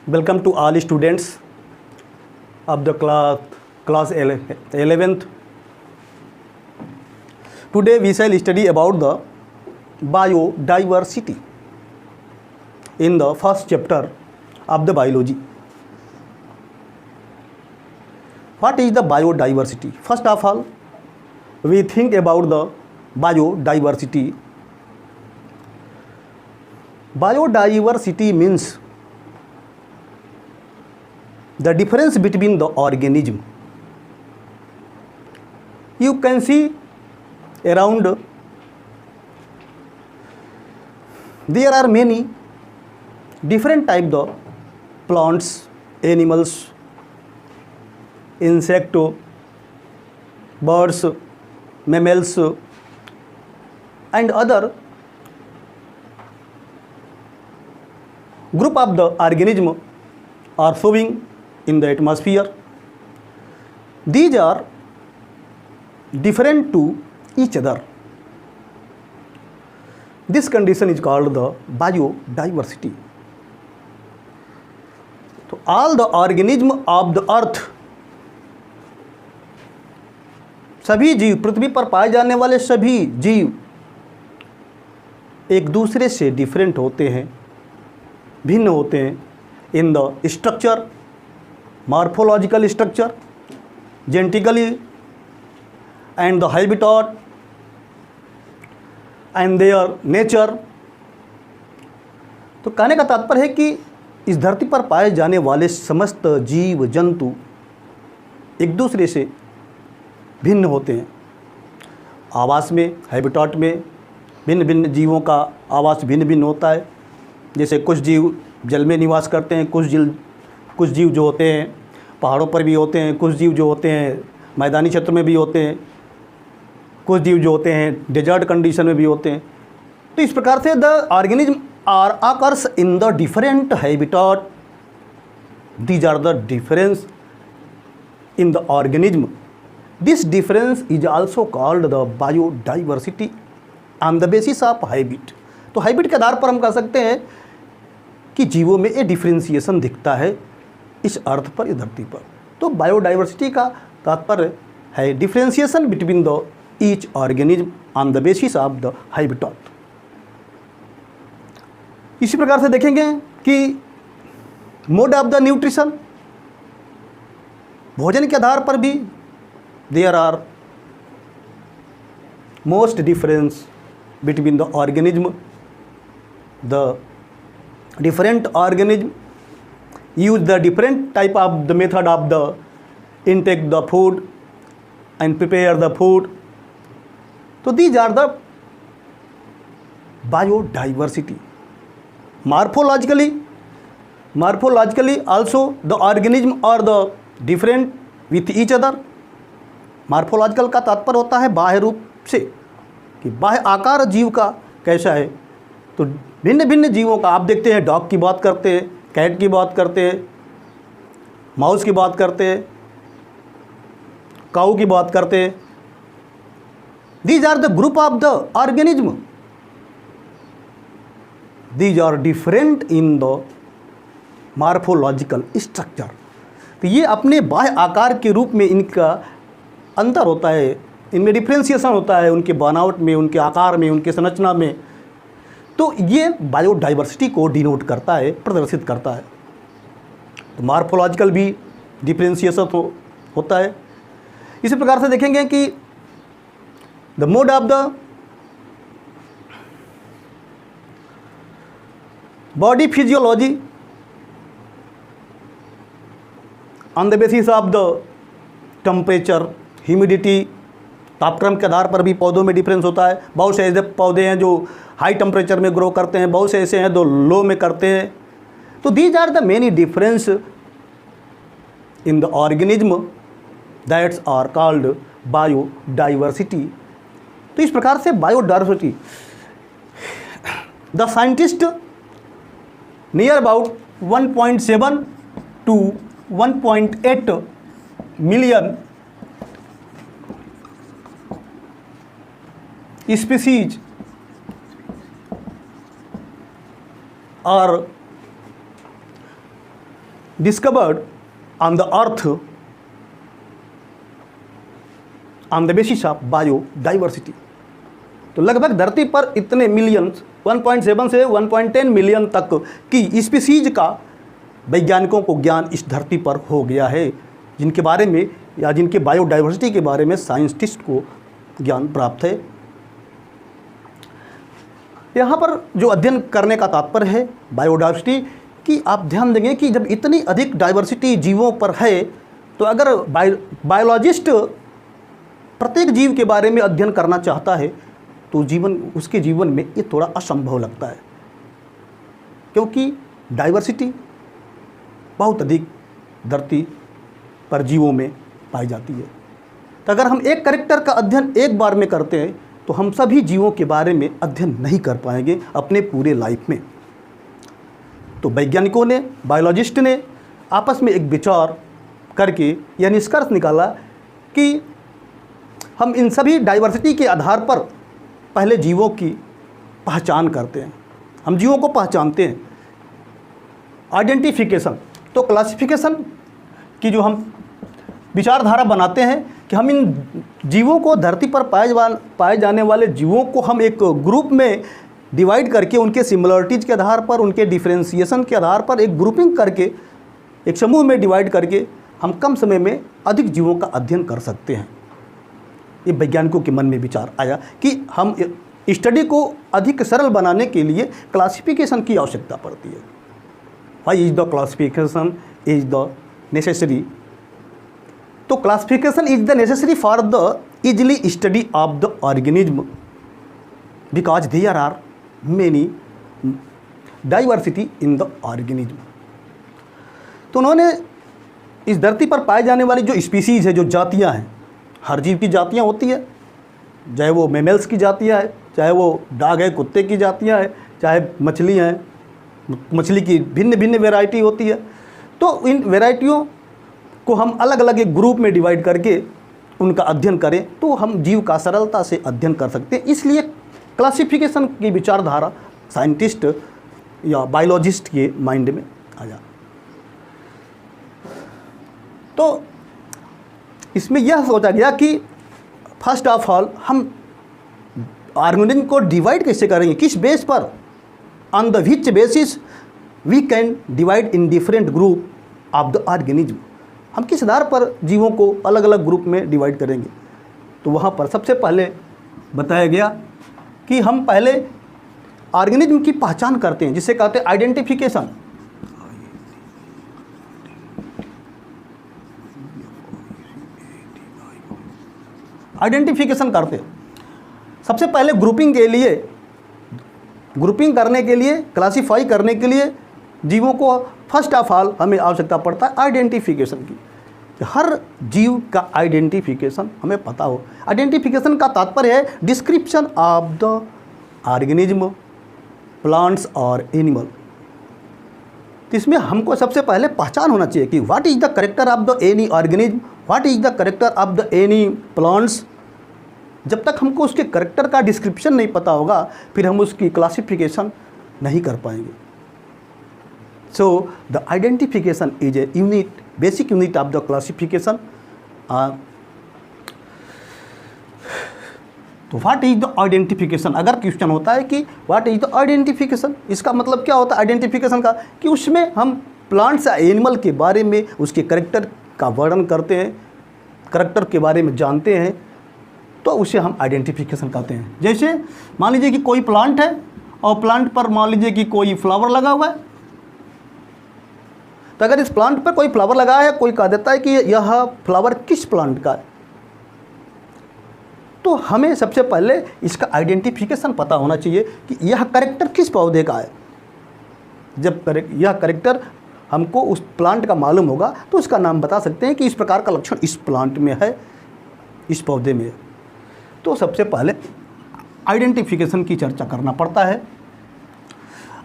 Welcome to all students of the class 11th. Today we shall study about the biodiversity in the first chapter of the biology. What is the biodiversity? First of all, we think about the biodiversity. Biodiversity means the difference between the organism. You can see around there are many different types of plants, animals, insect, birds, mammals and other group of the organism are showing in the atmosphere. These are different to each other. This condition is called the biodiversity. So all the organism of the earth, सभी जीव, पृथ्वी पर पाए जाने वाले सभी जीव एक दूसरे से डिफरेंट होते हैं, भिन्न होते हैं in the structure, morphological structure, genetically and the habitat and their nature. तो कहने का तात्पर्य है कि इस धरती पर पाए जाने वाले समस्त जीव जंतु एक दूसरे से भिन्न होते हैं. आवास में, हैबिटेट में भिन्न भिन्न जीवों का आवास भिन्न भिन्न होता है. जैसे कुछ जीव जल में निवास करते हैं, कुछ जीव जो होते हैं पहाड़ों पर भी होते हैं, कुछ जीव जो होते हैं मैदानी क्षेत्र में भी होते हैं, कुछ जीव जो होते हैं डेजर्ट कंडीशन में भी होते हैं. तो इस प्रकार से the organism are occurs in the different habitat. These are the difference in the organism. This difference is also called the biodiversity on the basis of habit. तो हैबिट के आधार पर हम कह सकते हैं कि जीवों में ये डिफ्रेंसिएशन दिखता है इस अर्थ पर, इस धरती पर. तो बायोडाइवर्सिटी का तात्पर्य है differentiation between the each organism on the basis of the habitat. इसी प्रकार से देखेंगे कि मोड ऑफ द न्यूट्रिशन, भोजन के आधार पर भी there are most difference between the organism. The different organism use the different type of the method of the intake the food and prepare the food. So these are the biodiversity. Morphologically also the organism are the different with each other. Morphological का तात्पर्य होता है बाह्य रूप से, कि बाह्य आकार जीव का कैसा है. तो भिन्न भिन्न जीवों का आप देखते हैं, डॉग की बात करते हैं, कैट की बात करते हैं, माउस की बात करते हैं, काऊ की बात करते हैं. These are the group of the organism. These are different in the morphological structure. तो ये अपने बाह्य आकार के रूप में इनका अंतर होता है, इनमें डिफ्रेंसिएशन होता है, उनके बनावट में, उनके आकार में, उनके संरचना में. तो ये बायोडाइवर्सिटी को डिनोट करता है, प्रदर्शित करता है. तो मॉर्फोलॉजिकल भी डिफ्रेंसिएशन होता है. इसी प्रकार से देखेंगे कि the mode of the body physiology on the basis of the temperature, humidity. तापक्रम के आधार पर भी पौधों में डिफरेंस होता है. बहुत से ऐसे पौधे हैं जो हाई टेम्परेचर में ग्रो करते हैं, बहुत से ऐसे हैं जो लो में करते हैं. तो these are the many difference in the organism that's are called biodiversity. तो इस प्रकार से biodiversity the scientist near about 1.7 to 1.8 million species are discovered on the earth on the basis of biodiversity. तो लगभग धरती पर इतने मिलियंस 1.7 से 1.10 मिलियन तक की स्पीसीज का वैज्ञानिकों को ज्ञान इस धरती पर हो गया है, जिनके बारे में या जिनके बायोडाइवर्सिटी के बारे में साइंटिस्ट को ज्ञान प्राप्त है। यहाँ पर जो अध्ययन करने का तात्पर्य है बायोडाइवर्सिटी की, आप ध्यान देंगे कि जब इतनी अधिक डाइवर्सिटी जीवों पर है तो अगर बायोलॉजिस्ट प्रत्येक जीव के बारे में अध्ययन करना चाहता है तो उसके जीवन में ये थोड़ा असंभव लगता है, क्योंकि डाइवर्सिटी बहुत अधिक धरती पर जीवों में पाई जाती है। तो अगर हम एक कैरेक्टर का अध्ययन एक बार में करते हैं तो हम सभी जीवों के बारे में अध्ययन नहीं कर पाएंगे अपने पूरे लाइफ में। तो वैज्ञानिकों ने, बायोलॉजिस्ट ने आपस में एक विचार करके यह निष्कर्ष निकाला कि हम इन सभी डाइवर्सिटी के आधार पर पहले जीवों की पहचान करते हैं, हम जीवों को पहचानते हैं। आइडेंटिफिकेशन, तो क्लासिफिकेशन की जो हम विचारधारा बनाते हैं कि हम इन जीवों को, धरती पर पाए जाने वाले जीवों को हम एक ग्रुप में डिवाइड करके उनके सिमिलरिटीज़ के आधार पर, उनके डिफरेंशिएशन के आधार पर एक ग्रुपिंग करके, एक समूह में डिवाइड करके हम कम समय में अधिक जीवों का अध्ययन कर सकते हैं। ये वैज्ञानिकों के मन में विचार आया कि हम स्टडी को अधिक सरल बनाने के लिए क्लासिफिकेशन की आवश्यकता पड़ती है। Why is the classification is the necessary. तो classification is the necessary for the easily study of the organism because there are many diversity in the organism. तो उन्होंने इस धरती पर पाए जाने वाली जो स्पीसीज़ है, जो जातियां हैं, हर जीव की जातियां होती है, चाहे वो मेमल्स की जातियां है, चाहे वो डॉग है, कुत्ते की जातियां है, चाहे मछली हैं, मछली की भिन्न भिन्न वैरायटी होती है। तो इन वैरायटियों को हम अलग अलग एक ग्रुप में डिवाइड करके उनका अध्ययन करें तो हम जीव का सरलता से अध्ययन कर सकते हैं। इसलिए क्लासिफिकेशन की विचारधारा साइंटिस्ट या बायोलॉजिस्ट के माइंड में आया। तो इसमें यह सोचा गया कि फर्स्ट ऑफ ऑल हम ऑर्गेनिज्म को डिवाइड कैसे करेंगे, किस बेस पर, on the which basis we can divide in different group of the organism. हम किस आधार पर जीवों को अलग अलग ग्रुप में डिवाइड करेंगे। तो वहाँ पर सबसे पहले बताया गया कि हम पहले ऑर्गेनिज्म की पहचान करते हैं, जिसे कहते हैं आइडेंटिफिकेशन। आइडेंटिफिकेशन करते हैं सबसे पहले ग्रुपिंग करने के लिए, क्लासीफाई करने के लिए जीवों को फर्स्ट ऑफ ऑल हमें आवश्यकता पड़ता है आइडेंटिफिकेशन की। हर जीव का आइडेंटिफिकेशन हमें पता हो। आइडेंटिफिकेशन का तात्पर्य है description of the organism, plants और एनिमल। तो इसमें हमको सबसे पहले पहचान होना चाहिए कि what is the character of the any organism, what is the character of the any plants. जब तक हमको उसके कैरेक्टर का डिस्क्रिप्शन नहीं पता होगा फिर हम उसकी क्लासिफिकेशन नहीं कर पाएंगे। So the identification is a unit, basic unit of the classification. तो व्हाट इज द आइडेंटिफिकेशन, अगर क्वेश्चन होता है कि व्हाट इज द आइडेंटिफिकेशन, इसका मतलब क्या होता है आइडेंटिफिकेशन का, कि उसमें हम प्लांट्स या एनिमल के बारे में उसके कैरेक्टर का वर्णन करते हैं, कैरेक्टर के बारे में जानते हैं, तो उसे हम आइडेंटिफिकेशन कहते हैं। जैसे मान लीजिए कि कोई प्लांट है और प्लांट पर मान लीजिए कि कोई फ्लावर लगा हुआ है, तो अगर इस प्लांट पर कोई फ्लावर लगा है, कोई कह देता है कि यह फ्लावर किस प्लांट का है, तो हमें सबसे पहले इसका आइडेंटिफिकेशन पता होना चाहिए कि यह कैरेक्टर किस पौधे का है। जब यह कैरेक्टर हमको उस प्लांट का मालूम होगा तो उसका नाम बता सकते हैं कि इस प्रकार का लक्षण इस प्लांट में है, इस पौधे में है। तो सबसे पहले आइडेंटिफिकेशन की चर्चा करना पड़ता है।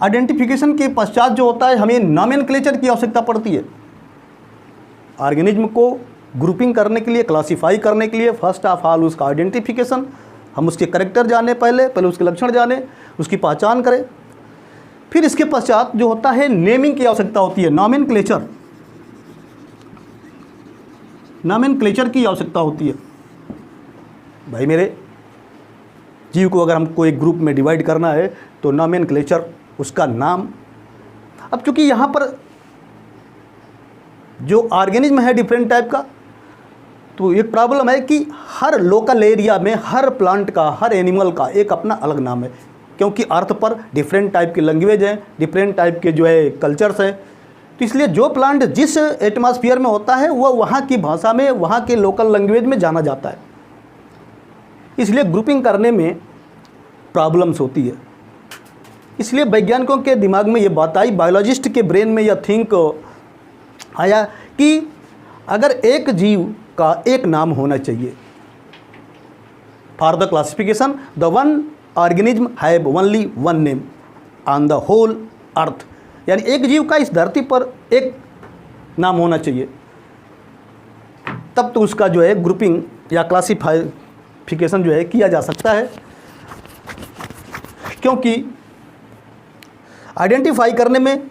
आइडेंटिफिकेशन के पश्चात जो होता है हमें नॉमेनक्लेचर की आवश्यकता पड़ती है। ऑर्गेनिज्म को ग्रुपिंग करने के लिए, क्लासीफाई करने के लिए फर्स्ट ऑफ ऑल उसका आइडेंटिफिकेशन, हम उसके कैरेक्टर जाने, पहले उसके लक्षण जाने, उसकी पहचान करें। फिर इसके पश्चात जो होता है नेमिंग की आवश्यकता होती है, नॉमेनक्लेचर। नॉमेनक्लेचर की आवश्यकता होती है। भाई मेरे जीव को अगर हमको एक ग्रुप में डिवाइड करना है तो नॉमेनक्लेचर, उसका नाम। अब चूंकि यहाँ पर जो ऑर्गेनिज्म है डिफरेंट टाइप का, तो एक प्रॉब्लम है कि हर लोकल एरिया में हर प्लांट का, हर एनिमल का एक अपना अलग नाम है, क्योंकि अर्थ पर डिफरेंट टाइप की लैंग्वेज है, डिफरेंट टाइप के जो है कल्चर्स हैं। तो इसलिए जो प्लांट जिस एटमॉस्फेयर में होता है वह वहाँ की भाषा में, वहाँ के लोकल लैंग्वेज में जाना जाता है। इसलिए ग्रुपिंग करने में प्रॉब्लम्स होती है। इसलिए वैज्ञानिकों के दिमाग में ये बात आई, बायोलॉजिस्ट के ब्रेन में यह थिंक आया कि अगर एक जीव का एक नाम होना चाहिए। For the classification the one organism have only one name on the whole earth, यानी एक जीव का इस धरती पर एक नाम होना चाहिए, तब तो उसका जो है ग्रुपिंग या क्लासिफिकेशन जो है किया जा सकता है। क्योंकि आइडेंटिफाई करने में,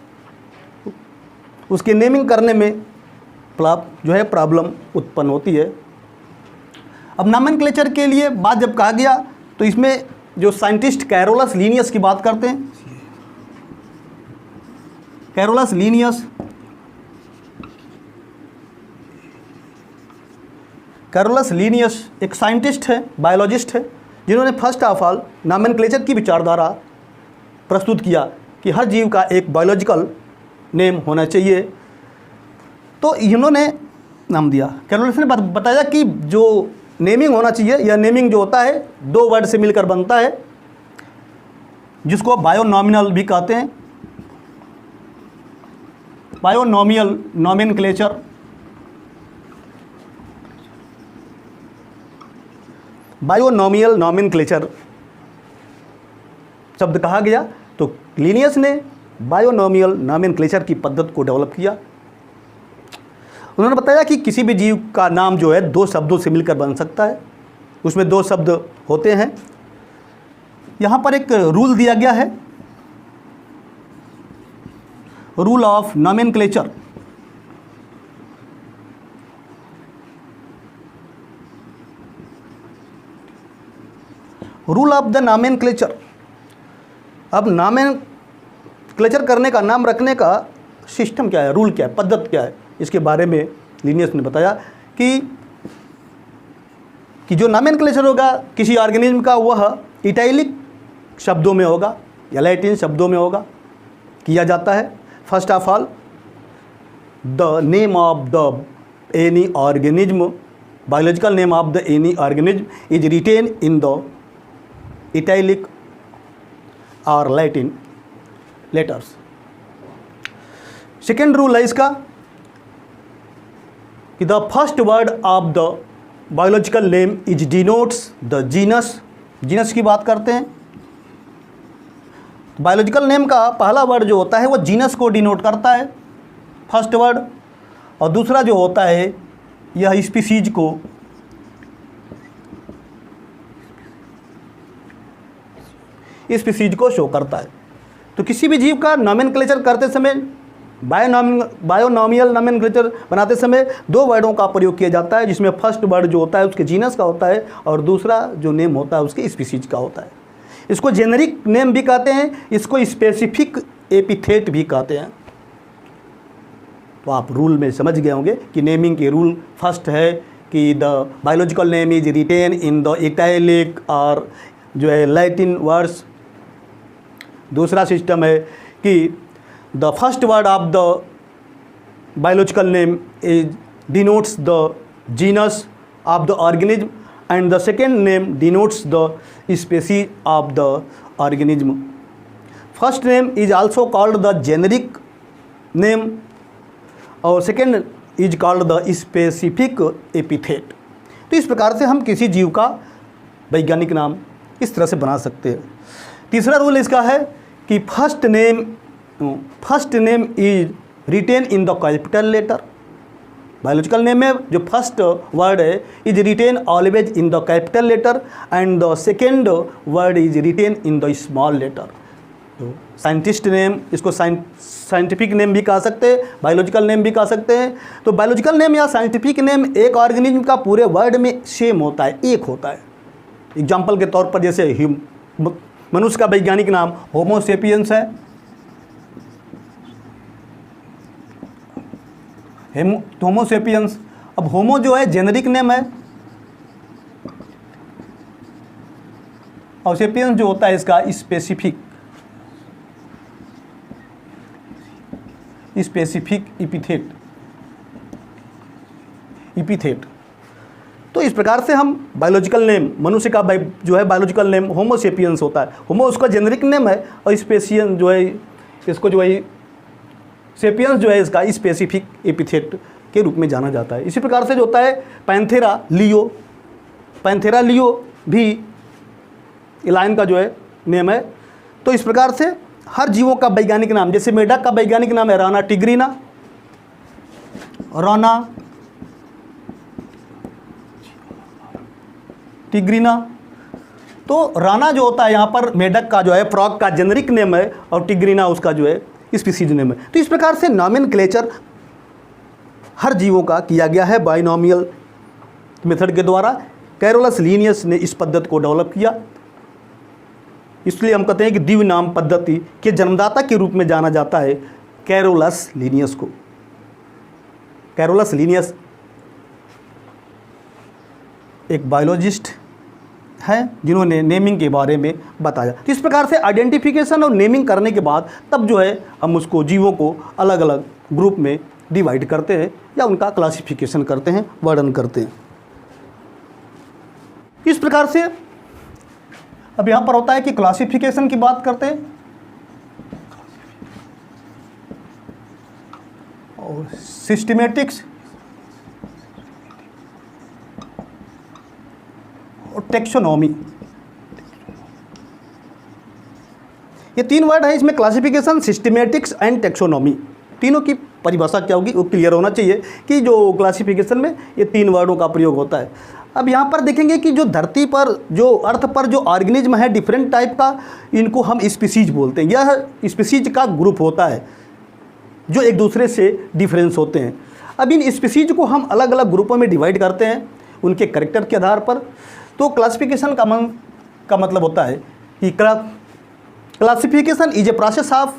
उसकी नेमिंग करने में जो है प्रॉब्लम उत्पन्न होती है। अब नॉमेनक्लेचर के लिए बात जब कहा गया तो इसमें जो साइंटिस्ट कैरोलस लीनियस की बात करते हैं, कैरोलस लीनियस एक साइंटिस्ट है, बायोलॉजिस्ट है, जिन्होंने फर्स्ट ऑफ ऑल नॉमेनक्लेचर की विचारधारा प्रस्तुत किया कि हर जीव का एक बायोलॉजिकल नेम होना चाहिए। तो इन्होंने नाम दिया, कैरोलस ने बताया कि जो नेमिंग होना चाहिए, यह नेमिंग जो होता है दो वर्ड से मिलकर बनता है, जिसको बायोनॉमिनल भी कहते हैं। बायोनॉमियल नॉमेनक्लेचर, बायोनॉमियल नॉमेनक्लेचर शब्द कहा गया, तो लीनियस ने बायोनॉमियल नॉमेनक्लेचर की पद्धति को डेवलप किया। उन्होंने बताया कि किसी भी जीव का नाम जो है दो शब्दों से मिलकर बन सकता है, उसमें दो शब्द होते हैं। यहाँ पर एक रूल दिया गया है, rule of nomenclature. Rule of the nomenclature. अब नॉमेनक्लेचर करने का, नाम रखने का सिस्टम क्या है, रूल क्या है, पद्धति क्या है, इसके बारे में लीनियस ने बताया कि जो नॉमेनक्लेचर होगा किसी ऑर्गेनिज्म का, वह इटैलिक शब्दों में होगा या लैटिन शब्दों में होगा, किया जाता है। First of all the name of the any organism, biological name of the any organism is written in the italic और लैटिन लेटर्स। सेकेंड रूल है इसका कि the first word of the biological name is denotes the genus. Genus की बात करते हैं, biological name का पहला वर्ड जो होता है वो जीनस को डिनोट करता है, फर्स्ट वर्ड, और दूसरा जो होता है यह स्पीसीज को शो करता है। तो किसी भी जीव का नॉमेनक्लेचर करते समय, बायोनॉमियल नॉमेनक्लेचर बनाते समय दो वर्डों का प्रयोग किया जाता है, जिसमें फर्स्ट वर्ड जो होता है उसके जीनस का होता है और दूसरा जो नेम होता है उसके स्पीसीज का होता है। इसको जेनेरिक नेम भी कहते हैं, इसको स्पेसिफिक एपिथेट भी कहते हैं। तो आप रूल में समझ गए होंगे कि नेमिंग के रूल फर्स्ट है कि the biological name is written in the italic और जो है लैटिन वर्ड्स। दूसरा सिस्टम है कि the first word of the biological name is denotes the genus of the organism and the second name denotes the species of the organism. First name is also called the generic name और second is called the specific epithet. तो इस प्रकार से हम किसी जीव का वैज्ञानिक नाम इस तरह से बना सकते हैं। तीसरा रूल इसका है कि first name is written in the capital letter. Biological name में जो फर्स्ट वर्ड है is written always in the capital letter and the second word is written in the small letter. तो साइंटिस्ट नेम, इसको scientific name भी कह सकते हैं, biological name भी कह सकते हैं। तो बायोलॉजिकल नेम या साइंटिफिक नेम एक ऑर्गेनिज्म का पूरे वर्ल्ड में सेम होता है, एक होता है। एग्जाम्पल के तौर पर जैसे मनुष्य का वैज्ञानिक नाम होमो सेपियंस है, होमो सेपियंस। अब होमो जो है जेनेरिक नेम है और सेपियंस जो होता है इसका स्पेसिफिक इपिथेट। तो इस प्रकार से हम बायोलॉजिकल नेम, मनुष्य का जो है बायोलॉजिकल नेम होमो सेपियंस होता है। होमो उसका जेनेरिक नेम है और स्पेसियन जो है इसको जो है सेपियंस जो है इसका स्पेसिफिक एपिथेट के रूप में जाना जाता है। इसी प्रकार से जो होता है पैंथेरा लियो भी एलाइन का जो है नेम है। तो इस प्रकार से हर जीवों का वैज्ञानिक नाम, जैसे मेढक का वैज्ञानिक नाम है राना टिग्रीना। तो राना जो होता है यहाँ पर मेढक का जो है फ्रॉग का जेनेरिक नेम है और टिग्रीना उसका जो है स्पीसीज नेम है। तो इस प्रकार से नॉमेनक्लेचर हर जीवों का किया गया है बाइनोमियल मेथड के द्वारा। कैरोलस लीनियस ने इस पद्धति को डेवलप किया, इसलिए हम कहते हैं कि द्विव नाम पद्धति के जन्मदाता के रूप में जाना जाता है कैरोलस लीनियस को। कैरोलस लीनियस एक बायोलॉजिस्ट हैं जिन्होंने नेमिंग के बारे में बताया। तो इस प्रकार से आइडेंटिफिकेशन और नेमिंग करने के बाद तब जो है हम उसको जीवों को अलग अलग ग्रुप में डिवाइड करते हैं या उनका क्लासिफिकेशन करते हैं, वर्णन करते हैं। इस प्रकार से अब यहाँ पर होता है कि क्लासिफिकेशन की बात करते हैं और सिस्टमेटिक्स और टेक्सोनॉमी, ये तीन वर्ड है इसमें, क्लासिफिकेशन, सिस्टमेटिक्स एंड टेक्सोनॉमी। तीनों की परिभाषा क्या होगी वो क्लियर होना चाहिए कि जो क्लासिफिकेशन में ये तीन वर्डों का प्रयोग होता है। अब यहाँ पर देखेंगे कि जो धरती पर, जो अर्थ पर जो ऑर्गेनिज्म है डिफरेंट टाइप का, इनको हम स्पीसीज बोलते हैं। यह स्पीसीज का ग्रुप होता है जो एक दूसरे से डिफरेंस होते हैं। अब इन स्पीसीज को हम अलग अलग ग्रुपों में डिवाइड करते हैं उनके कैरेक्टर के आधार पर। तो क्लासिफिकेशन का मतलब होता है कि classification is a process of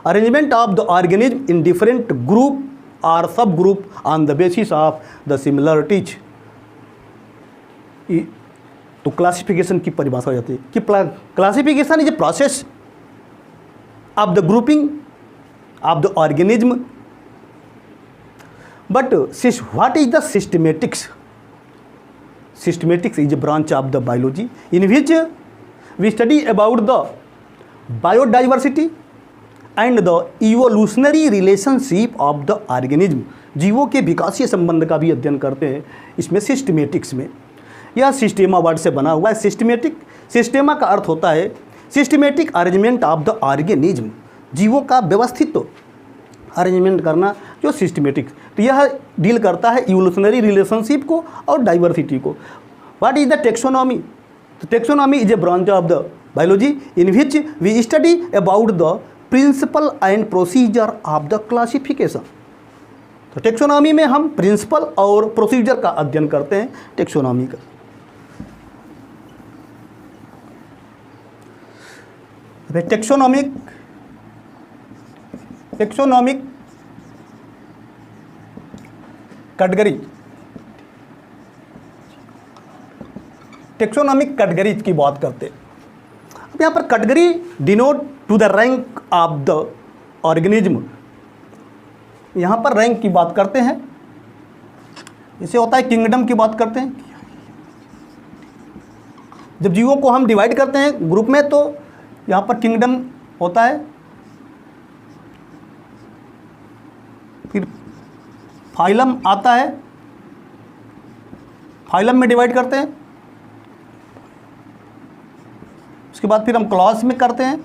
arrangement of the organism in different group और सब group on the basis of the similarities. तो क्लासिफिकेशन की परिभाषा हो जाती है कि classification is a process of the grouping of the organism, but what is the systematics? Systematics is a branch of the biology in which we study about the biodiversity and the evolutionary relationship of the organism। जीवों के विकासीय संबंध का भी अध्ययन करते हैं इसमें systematics में। यह सिस्टेमा वर्ड से बना हुआ है। सिस्टेमा का अर्थ होता है systematic arrangement of the organism, जीवों का व्यवस्थित अरेंजमेंट करना जो सिस्टमेटिक्स। तो यह डील करता है इवोल्यूशनरी रिलेशनशिप को और डाइवर्सिटी को। What is the taxonomy? तो taxonomy is a branch of the biology in which we study about the principle and procedure of the classification. तो टेक्सोनॉमी में हम प्रिंसिपल और प्रोसीजर का अध्ययन करते हैं टेक्सोनॉमी का। टेक्सोनॉमिक कैटेगरी, टेक्सोनॉमिक कैटेगरीज की बात करते हैं। अब यहाँ पर category denote to the rank of the organism. यहाँ पर रैंक की बात करते हैं, इसे होता है किंगडम की बात करते हैं। जब जीवों को हम डिवाइड करते हैं ग्रुप में तो यहाँ पर किंगडम होता है। फिर फाइलम आता है, फाइलम में डिवाइड करते हैं। उसके बाद फिर हम क्लास में करते हैं।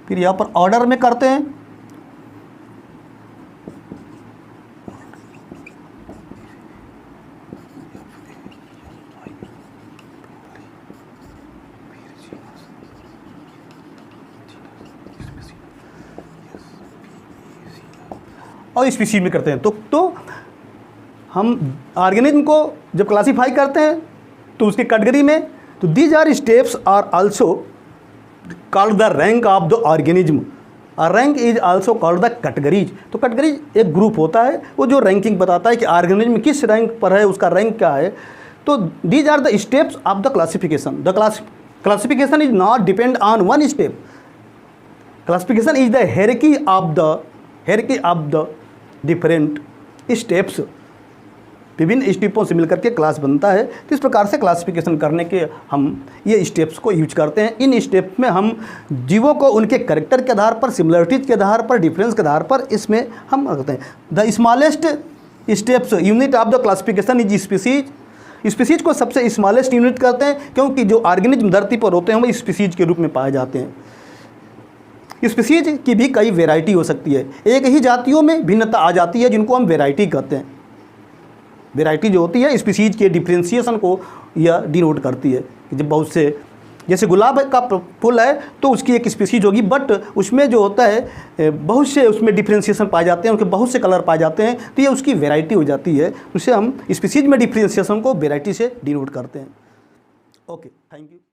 फिर यहाँ पर ऑर्डर में करते हैं। और स्पीशीज में करते हैं। तो हम ऑर्गेनिज्म को जब क्लासीफाई करते हैं तो उसकी कैटेगरी में, तो these are steps are also called the rank of the organism. Rank is also called the categories. तो कैटेगरीज एक ग्रुप होता है वो जो रैंकिंग बताता है कि ऑर्गेनिज्म किस रैंक पर है, उसका रैंक क्या है। तो these are the steps of the classification. The classification is not depend on one step. Classification is the hierarchy of the different steps. विभिन्न स्टेपों से मिलकर के क्लास बनता है। तो इस प्रकार से क्लासिफिकेशन करने के हम ये स्टेप्स को यूज करते हैं। इन स्टेप में हम जीवों को उनके कैरेक्टर के आधार पर, सिमिलरिटीज़ के आधार पर, डिफरेंस के आधार पर इसमें हम रखते हैं। The smallest steps unit of the classification is species. Species को सबसे स्मॉलेस्ट यूनिट करते हैं क्योंकि जो ऑर्गेनिज्म धरती पर होते हैं वो स्पीसीज के रूप में पाए जाते हैं। स्पीसीज की भी कई वेराइटी हो सकती है। एक ही जातियों में भिन्नता आ जाती है जिनको हम वेराइटी कहते हैं। वेराइटी जो होती है स्पीसीज के डिफ्रेंशिएशन को यह डिनोट करती है। जब बहुत से, जैसे गुलाब का फूल है तो उसकी एक स्पीसीज होगी, बट उसमें जो होता है बहुत से उसमें डिफ्रेंशिएशन पाए जाते हैं, उनके बहुत से कलर पाए जाते हैं, तो ये उसकी वेराइटी हो जाती है। उससे हम स्पीसीज में डिफ्रेंशिएशन को वेराइटी से डिनोट करते हैं। Okay, thank you.